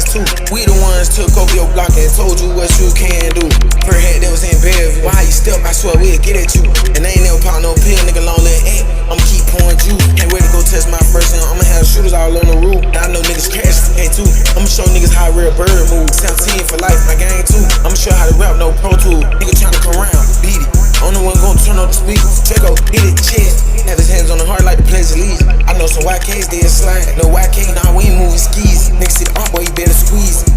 ass too. We the ones took over your block and told you what you can do. Per head that was in Bellevue. Why you step, I swear we'll get at you. And they ain't never pop no pill, nigga, long little ain't. I'ma keep pouring you. Can't wait to go test my first and I'ma have shooters all on the roof. And I know niggas crash hey too. I'ma show niggas how a real bird move. 17 for life, my gang too. I'ma show how to rap, no pro tool. Nigga tryna come around, beat it. Only one gon' turn on the speakers. Draco, hit it, chest. Have his hands on the heart like the Pledge of Allegiance. I know some YKs, they a slide. No YK, nah, we ain't moving skis. Niggas see the boy, you better squeeze.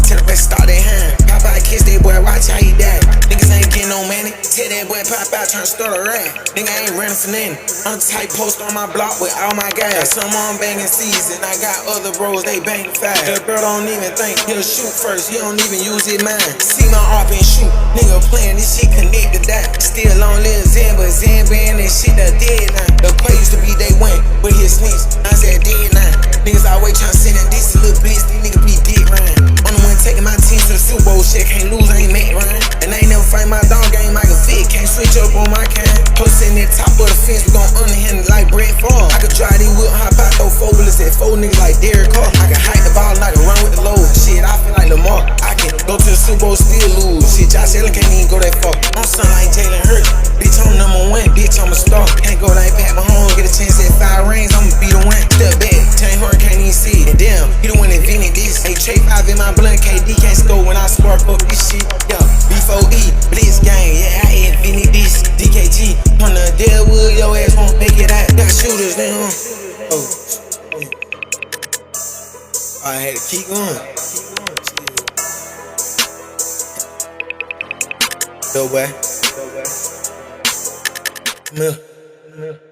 Tell the rest start their hand. Pop out, kiss that boy, watch how he die. Niggas ain't getting no money. Tell that boy, pop out, tryna start a rap. Nigga ain't running for nothing. I'm the type post on my block with all my guys. Some on banging season. I got other bros, they bang fast. The girl don't even think. He'll shoot first, he don't even use his mind. See my ARP and shoot. Nigga playing this shit connected that. Still on little Zen, but Zen band that shit done dead now. The play used to be they win, but his snitch, I said dead now. Niggas always tryna send it this little bitch, these niggas be dead round. I'm the one taking my team to the Super Bowl shit, can't lose, I ain't made round. And I ain't never fight my dog game like a fit, can't switch up on my kind. Post in that top of the fence, we gon' underhand it like Brett Favre. I could drive these whip, hop out, throw 4 wheelers at 4 niggas like Derek Carr. I can hike the ball and I can run with the load. Shit, I feel like Lamar. I can go to the Super Bowl, still lose. Shit, Josh Allen can't even go that far. I'm something like Jalen Hurts. Bitch, I'm #1, bitch, I'm a star. Can't go like Pat Mahomes, get a chance at 5 rings, I'ma be the one. Step back, Chain Horn can't even see it. And damn, he the one that invented this. Hey, Trey 5 in my blunt, KD can't score when I spark up this shit. Yo, B4E, Blitz gang, yeah, I invented this. DKG, on the Deadwood, your ass won't make it out. Got shooters now. I had to keep going. Dope boy. Come here.